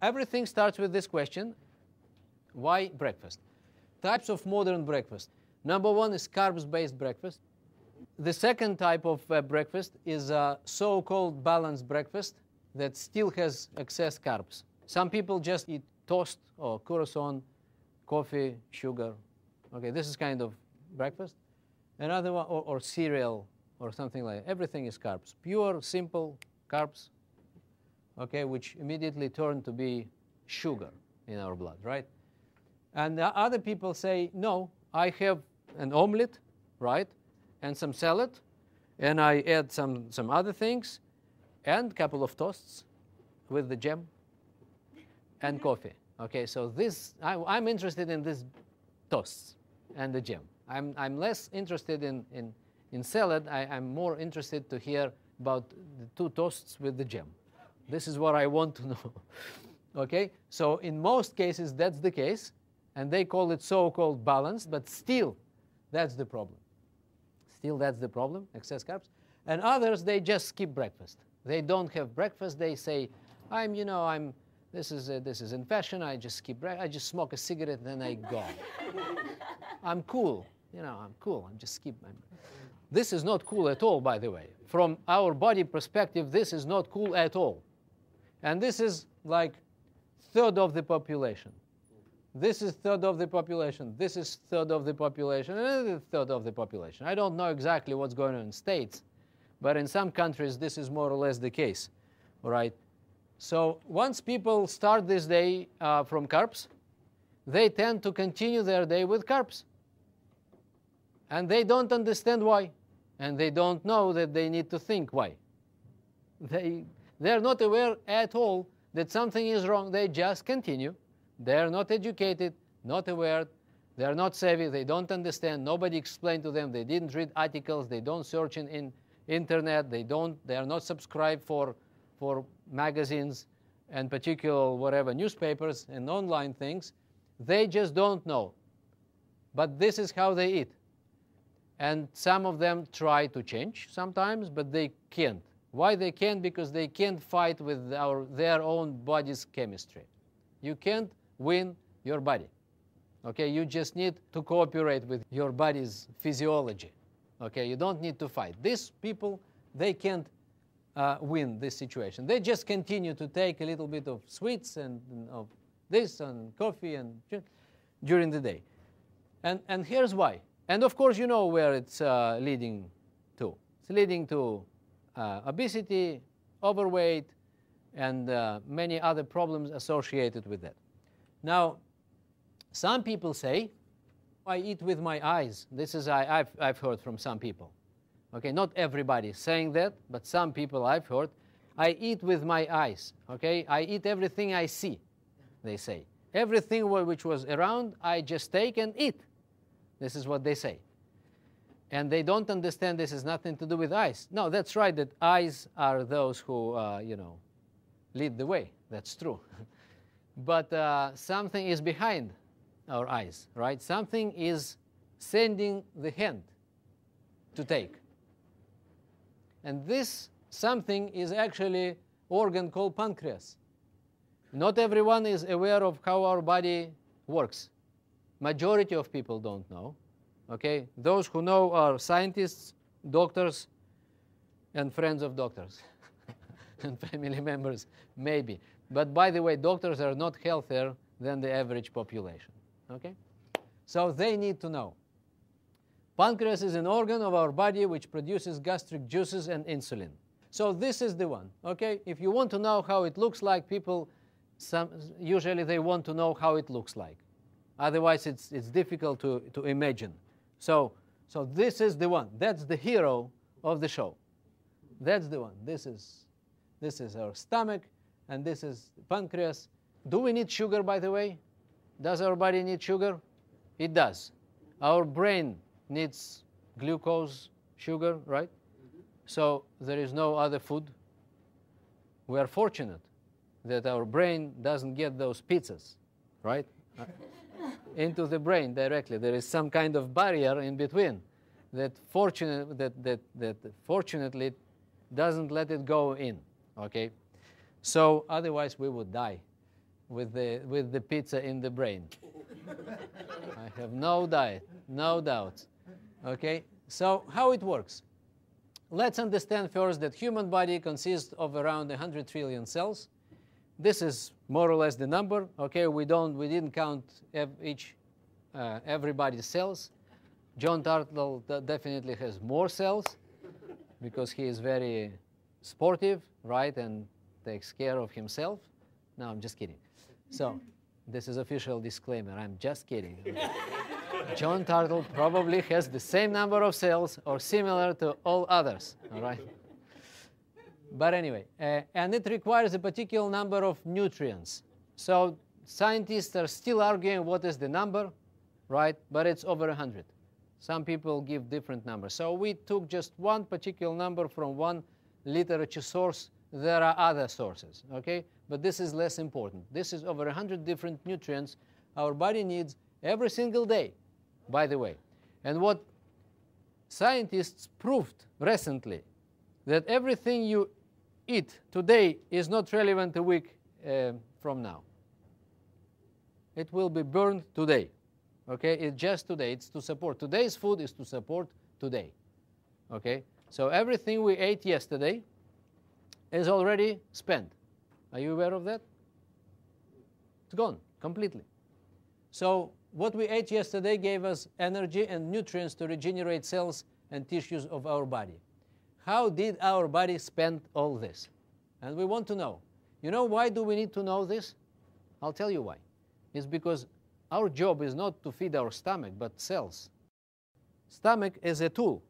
everything starts with this question: why breakfast? Types of modern breakfast. Number one is carbs-based breakfast. The second type of breakfast is a so-called balanced breakfast that still has excess carbs. Some people just eat toast or croissant, coffee, sugar. Okay, this is kind of breakfast. Another one, or cereal or something like that. Everything is carbs. Pure, simple carbs, okay, which immediately turn to be sugar in our blood, right? And other people say, no, I have an omelet, right, and some salad, and I add some other things, and a couple of toasts with the jam, and coffee. Okay, so this, I'm interested in these toasts and the jam. I'm less interested in salad. I'm more interested to hear about the 2 toasts with the jam. This is what I want to know. Okay, so in most cases that's the case, and they call it so-called balanced, but still that's the problem. Still that's the problem, excess carbs. And others, they just skip breakfast. They don't have breakfast. They say, this is in fashion. I just skip breakfast. I just smoke a cigarette and then I go. I'm cool. I'm cool. I'm just skip. This is not cool at all, by the way. From our body perspective, this is not cool at all. And this is like third of the population. This is third of the population. This is third of the population. And third of the population. I don't know exactly what's going on in States, but in some countries, this is more or less the case. All right. So once people start this day from carbs, they tend to continue their day with carbs. And they don't understand why. And they don't know that they need to think why. They're not aware at all that something is wrong. They just continue. They're not educated, not aware. They're not savvy. They don't understand. Nobody explained to them. They didn't read articles. They don't search in internet. They are not subscribed for magazines and particular whatever newspapers and online things. They just don't know. But this is how they eat. And some of them try to change sometimes, but they can't. Why they can't? Because they can't fight with their own body's chemistry. You can't win your body. Okay, you just need to cooperate with your body's physiology. Okay, you don't need to fight. These people, they can't win this situation. They just continue to take a little bit of sweets and of this and coffee and during the day. And here's why. And of course, you know where it's leading to. It's leading to obesity, overweight, and many other problems associated with that. Now, some people say, I eat with my eyes. This is, I've heard from some people. Okay, not everybody saying that, but some people I've heard, I eat with my eyes. Okay, I eat everything I see, they say. Everything which was around, I just take and eat. This is what they say. And they don't understand this has nothing to do with eyes. No, that's right, that eyes are those who, lead the way. That's true. But something is behind our eyes, right? Something is sending the hand to take. And this something is actually organ called pancreas. Not everyone is aware of how our body works. Majority of people don't know. Okay? Those who know are scientists, doctors, and friends of doctors. And family members, maybe. But by the way, doctors are not healthier than the average population. Okay? So they need to know. Pancreas is an organ of our body which produces gastric juices and insulin. So this is the one. Okay? If you want to know how it looks like, people, usually they want to know how it looks like. Otherwise, it's difficult to imagine. So this is the one. That's the hero of the show. That's the one. This is our stomach, and this is pancreas. Do we need sugar, by the way? Does our body need sugar? It does. Our brain needs glucose, sugar, right? So there is no other food. We are fortunate that our brain doesn't get those pizzas, right? Into the brain directly. There is some kind of barrier in between that fortunately doesn't let it go in. Okay, so otherwise we would die. with the pizza in the brain. I have no doubt. Okay, so how it works? Let's understand first that human body consists of around 100 trillion cells. This is more or less the number. Okay, we didn't count everybody's cells. John Turtle definitely has more cells because he is very sportive, right, and takes care of himself. No, I'm just kidding. So this is official disclaimer. I'm just kidding. John Turtle probably has the same number of cells or similar to all others, all right? But anyway, and it requires a particular number of nutrients. So scientists are still arguing what is the number, right? But it's over 100. Some people give different numbers. So we took just one particular number from one literature source. There are other sources, okay? But this is less important. This is over 100 different nutrients our body needs every single day, by the way. And what scientists proved recently, that everything you eat today is not relevant a week from now. It will be burned today, okay? It's just today. It's to support. Today's food is to support today, okay? So everything we ate yesterday is already spent. Are you aware of that? It's gone completely. So what we ate yesterday gave us energy and nutrients to regenerate cells and tissues of our body. How did our body spend all this? And we want to know. You know why do we need to know this? I'll tell you why. It's because our job is not to feed our stomach, but cells. Stomach is a tool.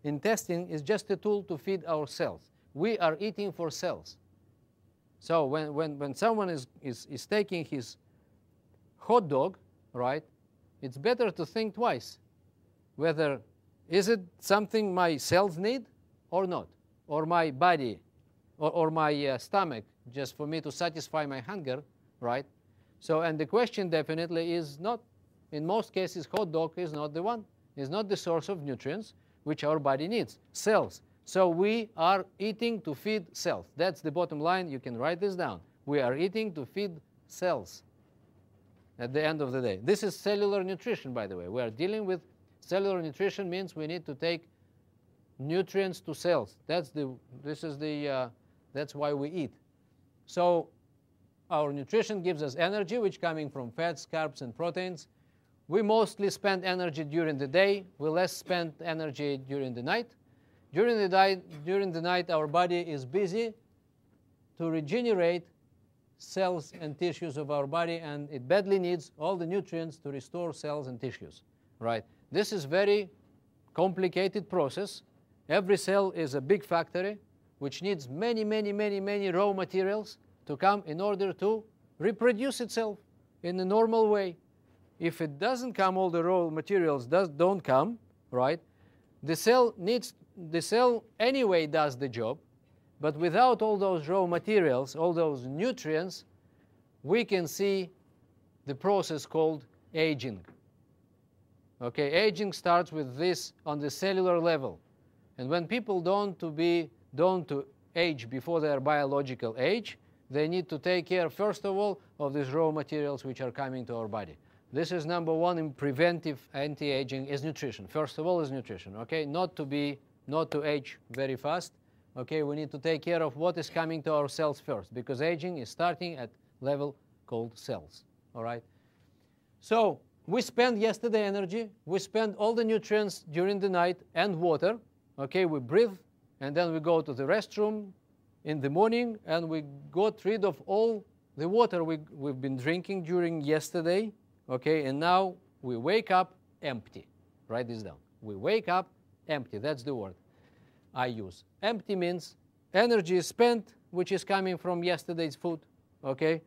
Intestine is just a tool to feed our cells. We are eating for cells. So when someone is taking his hot dog, right, it's better to think twice whether is it something my cells need or not, or my body, or my stomach, just for me to satisfy my hunger, right? So, and the question definitely is not, in most cases, hot dog is not the one. It's not the source of nutrients which our body needs, cells. So we are eating to feed cells. That's the bottom line. You can write this down. We are eating to feed cells at the end of the day. This is cellular nutrition, by the way. We are dealing with cellular nutrition means we need to take nutrients to cells. That's why we eat. So our nutrition gives us energy, which coming from fats, carbs, and proteins. We mostly spend energy during the day. We less spend energy during the night. During the night, our body is busy to regenerate cells and tissues of our body, and it badly needs all the nutrients to restore cells and tissues, right? This is very complicated process. Every cell is a big factory which needs many raw materials to come in order to reproduce itself in a normal way. If it doesn't come, all the raw materials don't come, right? The cell anyway does the job, but without all those raw materials, all those nutrients, we can see the process called aging. Okay, aging starts with this on the cellular level. And when people don't to age before their biological age, they need to take care, first of all, of these raw materials which are coming to our body. This is number one in preventive anti-aging is nutrition. First of all is nutrition, okay? Not to age very fast, okay? We need to take care of what is coming to our cells first, because aging is starting at level called cells, all right? So we spent yesterday energy, we spent all the nutrients during the night and water, okay? We breathe, and then we go to the restroom in the morning, and we got rid of all the water we've been drinking during yesterday, okay? And now we wake up empty. Write this down. We wake up empty. That's the word I use. Empty means energy is spent, which is coming from yesterday's food, okay?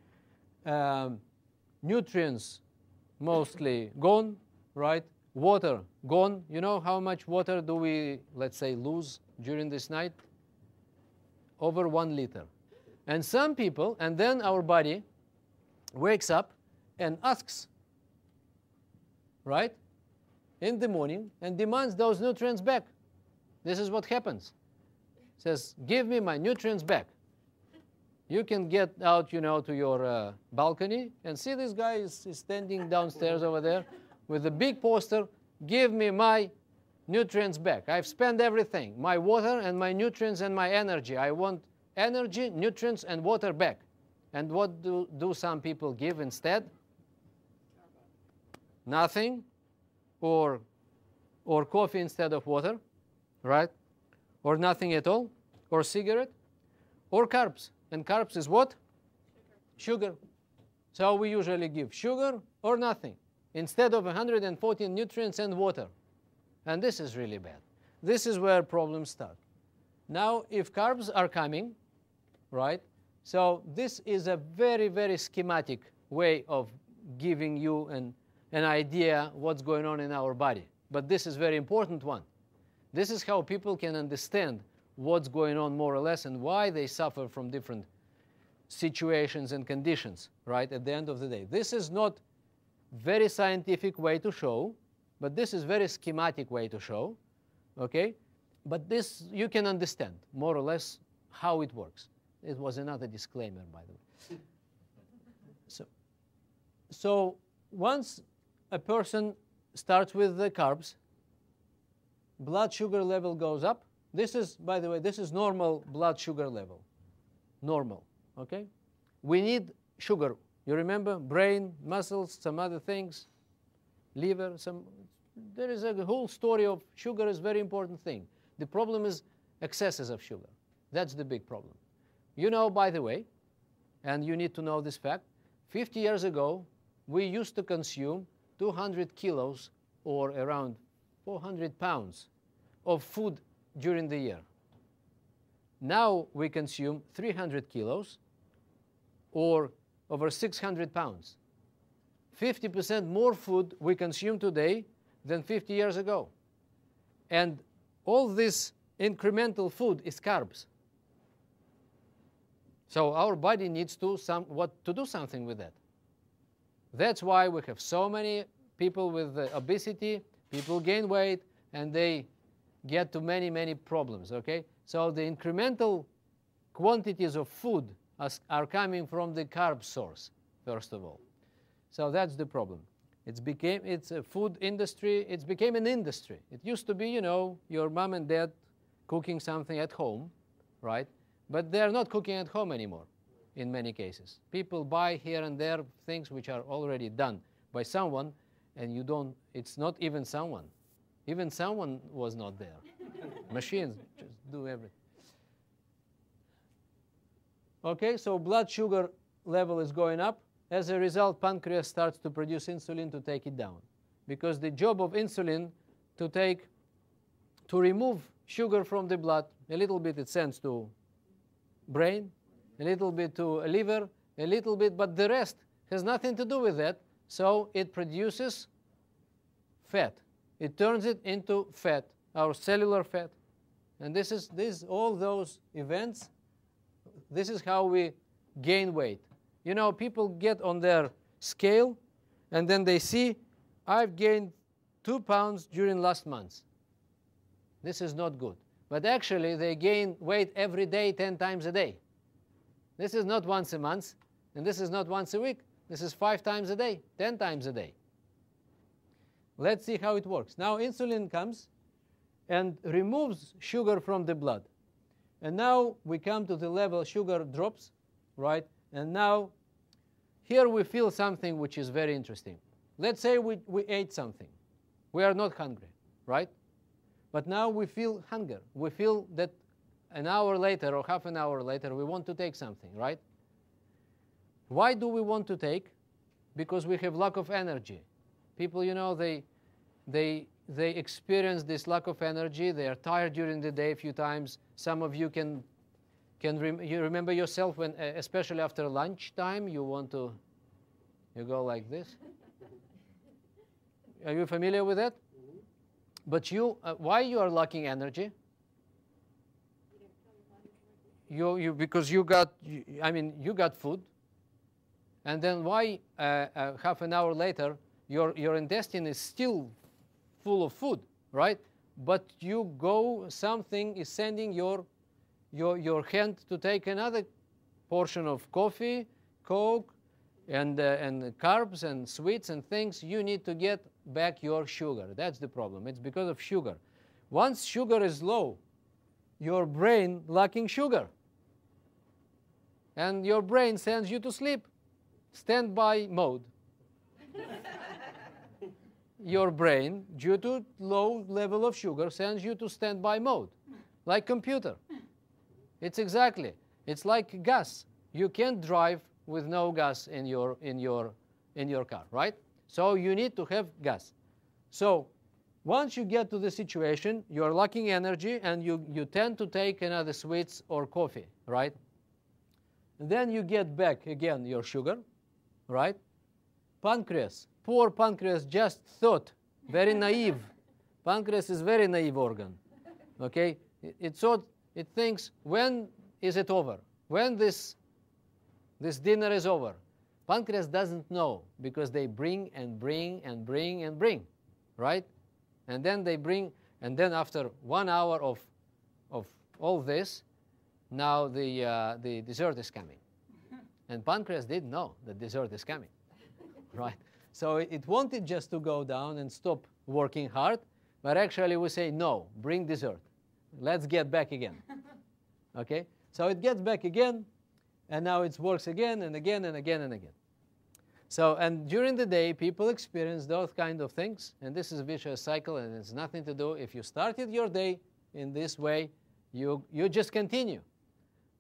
Nutrients mostly gone, right? Water gone. You know how much water do we, let's say, lose during this night? Over 1 liter. And some people, and then our body wakes up and asks, right, in the morning, and demands those nutrients back. This is what happens. It says, give me my nutrients back. You can get out, you know, to your balcony and see this guy is standing downstairs over there with a big poster, give me my nutrients back. I've spent everything, my water and my nutrients and my energy. I want energy, nutrients, and water back. And what do some people give instead? Nothing, or coffee instead of water, right? Or nothing at all, or cigarette, or carbs. And carbs is what? Sugar. So we usually give sugar or nothing instead of 114 nutrients and water. And this is really bad. This is where problems start. Now, if carbs are coming, right? So this is a very, very schematic way of giving you an idea what's going on in our body. But this is a very important one. This is how people can understand what's going on more or less and why they suffer from different situations and conditions, right, at the end of the day. This is not very scientific way to show, but this is very schematic way to show, okay? But this, you can understand more or less how it works. It was another disclaimer, by the way. So once a person starts with the carbs, blood sugar level goes up. This is, by the way, this is normal blood sugar level. Normal, okay? We need sugar. You remember? Brain, muscles, some other things, liver, there is a whole story of sugar is a very important thing. The problem is excesses of sugar. That's the big problem. You know, by the way, and you need to know this fact, 50 years ago, we used to consume 200 kilos or around 400 pounds of food during the year. Now we consume 300 kilos or over 600 pounds. 50% more food we consume today than 50 years ago. And all this incremental food is carbs. So our body needs to do something with that. That's why we have so many people with obesity, people gain weight, and they get to many, many problems, okay? So the incremental quantities of food are coming from the carb source, first of all. So that's the problem. It's a food industry. It became an industry. It used to be, you know, your mom and dad cooking something at home, right? But they're not cooking at home anymore in many cases. People buy here and there things which are already done by someone, and it's not even someone. Even someone was not there. Machines just do everything. Okay, so blood sugar level is going up. As a result, pancreas starts to produce insulin to take it down. Because the job of insulin to remove sugar from the blood, a little bit it sends to brain, a little bit to liver, a little bit, but the rest has nothing to do with that. So it produces fat. It turns it into fat, our cellular fat. And all those events, this is how we gain weight. You know, people get on their scale, and then they see, I've gained 2 pounds during last month. This is not good. But actually, they gain weight every day, 10 times a day. This is not once a month, and this is not once a week. This is 5 times a day, 10 times a day. Let's see how it works. Now, insulin comes and removes sugar from the blood. And now we come to the level sugar drops, right? And now, here we feel something which is very interesting. Let's say we ate something. We are not hungry, right? But now we feel hunger. We feel that an hour later or half an hour later, we want to take something, right? Why do we want to take? Because we have lack of energy. People, you know, they experience this lack of energy. They are tired during the day a few times. Some of you you remember yourself when, especially after lunchtime, you go like this. Are you familiar with that? But why you are lacking energy? Because you got food, and then why half an hour later your intestine is still full of food, right? But something is sending your hand to take another portion of coffee, Coke, and carbs and sweets and things, you need to get back your sugar. That's the problem. It's because of sugar. Once sugar is low, your brain lacking sugar. And your brain sends you to sleep. Standby mode. Your brain, due to low level of sugar, sends you to standby mode, like computer. It's like gas. You can't drive with no gas in your car, right? So you need to have gas. So once you get to the situation, you're lacking energy, and you tend to take another sweets or coffee, right? And then you get back again your sugar, right? Pancreas. Poor pancreas just thought, very naive. Pancreas is very naive organ, okay? It thinks, when is it over? When this dinner is over? Pancreas doesn't know, because they bring and bring and bring and bring, right? And then they bring, and then after 1 hour of all this, now the dessert is coming. And pancreas didn't know that dessert is coming, right? So it wanted just to go down and stop working hard, but actually we say, no, bring dessert. Let's get back again, okay? So it gets back again, and now it works again and again and again and again. So, and during the day, people experience those kind of things, and this is a vicious cycle, and it's nothing to do. If you started your day in this way, you just continue,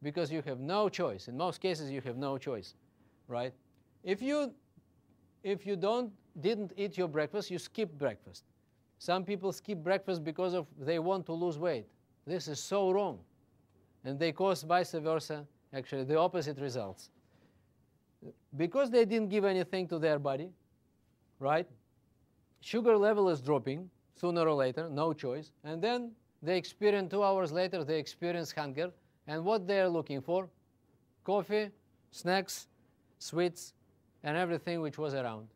because you have no choice. In most cases, you have no choice, right? If you didn't eat your breakfast, you skip breakfast. Some people skip breakfast because they want to lose weight. This is so wrong. And they cause vice versa, actually the opposite results. Because they didn't give anything to their body, right? Sugar level is dropping sooner or later, no choice. And then they experience 2 hours later, they experience hunger. And what they're looking for? Coffee, snacks, sweets, and everything which was around.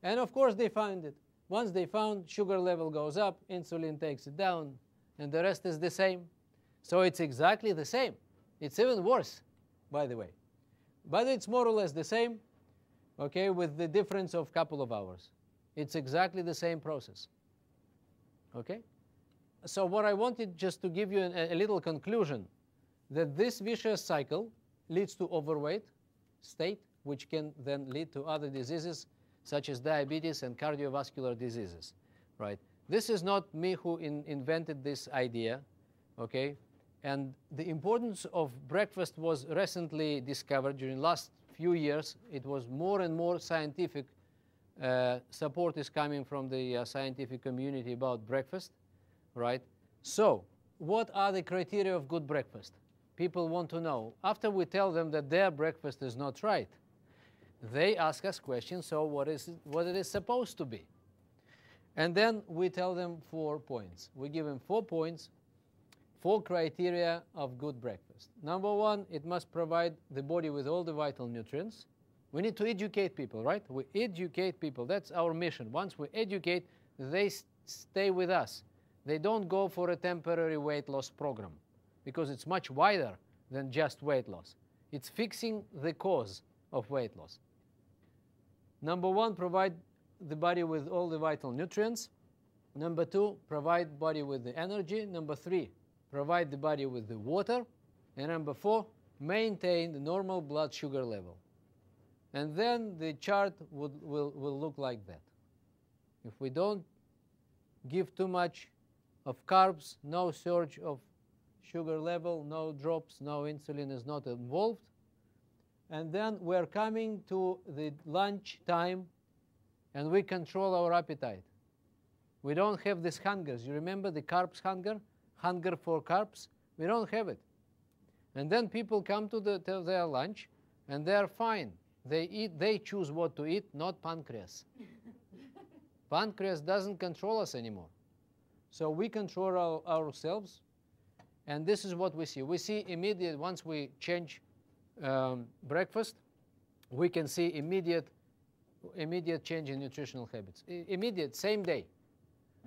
And of course they found it. Once they found, sugar level goes up, insulin takes it down, and the rest is the same. So it's exactly the same. It's even worse, by the way. But it's more or less the same, okay, with the difference of a couple of hours. It's exactly the same process, okay? So what I wanted just to give you a little conclusion, that this vicious cycle leads to overweight state, which can then lead to other diseases such as diabetes and cardiovascular diseases, right? This is not me who invented this idea, okay? And the importance of breakfast was recently discovered during the last few years. It was more and more scientific support is coming from the scientific community about breakfast, right? So what are the criteria of good breakfast? People want to know. After we tell them that their breakfast is not right, they ask us questions, so what it is supposed to be. And then we tell them 4 points. We give them 4 points, 4 criteria of good breakfast. Number 1, it must provide the body with all the vital nutrients. We need to educate people, right? We educate people. That's our mission. Once we educate, they stay with us. They don't go for a temporary weight loss program, because it's much wider than just weight loss. It's fixing the cause of weight loss. Number 1, provide the body with all the vital nutrients. Number 2, provide body with the energy. Number 3, provide the body with the water. And number 4, maintain the normal blood sugar level. And then the chart will look like that. If we don't give too much of carbs, no surge of sugar level, no drops, no insulin is not involved. And then we're coming to the lunch time, and we control our appetite. We don't have these hungers. You remember the carbs hunger? Hunger for carbs? We don't have it. And then people come to their lunch, and they're fine. They choose what to eat, not pancreas. Pancreas doesn't control us anymore. So we control ourselves, and this is what we see. We see immediate, once we change breakfast, we can see immediate change in nutritional habits. Immediate, same day.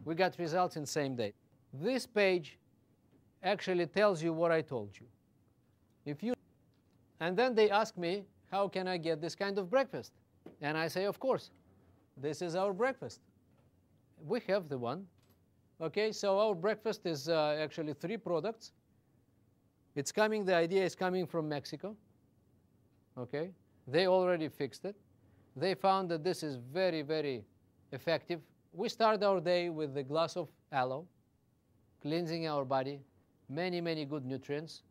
We got results in same day. This page actually tells you what I told you. If you And then they ask me, how can I get this kind of breakfast? And I say, of course, this is our breakfast. We have the one. Okay, so our breakfast is actually 3 products. It's coming, the idea is coming from Mexico. Okay, they already fixed it. They found that this is very, very effective. We start our day with a glass of aloe, cleansing our body, many, many good nutrients.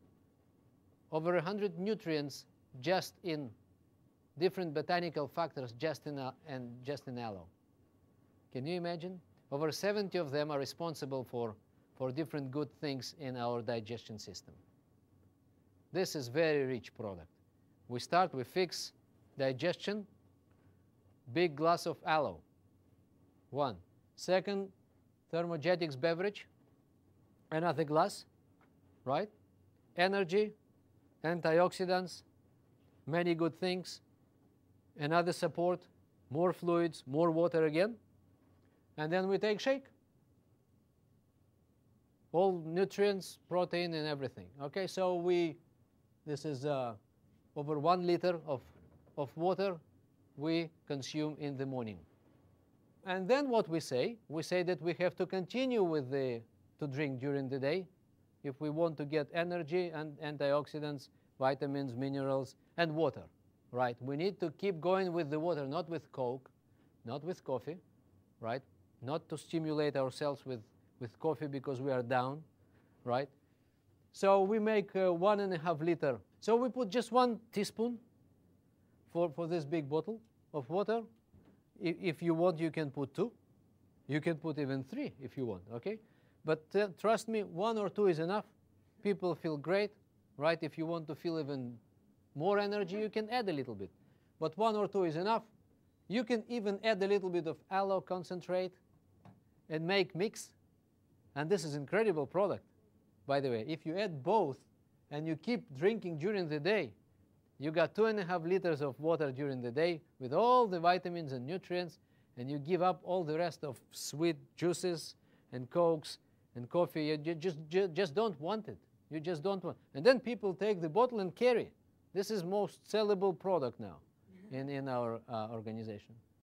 Over 100 nutrients just in different botanical factors just in aloe. Can you imagine? Over 70 of them are responsible for different good things in our digestion system. This is very rich product. We start, we fix digestion, big glass of aloe, 1. Second, thermogenics beverage, another glass, right? Energy, antioxidants, many good things, another support, more fluids, more water again, and then we take shake. All nutrients, protein, and everything. Okay, so this is over 1 liter of water we consume in the morning. And then what we say that we have to continue to drink during the day if we want to get energy and antioxidants, vitamins, minerals, and water, right? We need to keep going with the water, not with Coke, not with coffee, right? Not to stimulate ourselves with coffee because we are down, right? So we make 1.5 liter. So we put just 1 teaspoon for this big bottle of water. If you want, you can put 2. You can put even 3 if you want, okay? But trust me, 1 or 2 is enough. People feel great, right? If you want to feel even more energy, you can add a little bit. But 1 or 2 is enough. You can even add a little bit of aloe concentrate and make mix. And this is incredible product, by the way. If you add both and you keep drinking during the day, you got 2.5 liters of water during the day with all the vitamins and nutrients, and you give up all the rest of sweet juices and Cokes and coffee. You just don't want it. You just don't want it. And then people take the bottle and carry it. This is most sellable product now in our organization.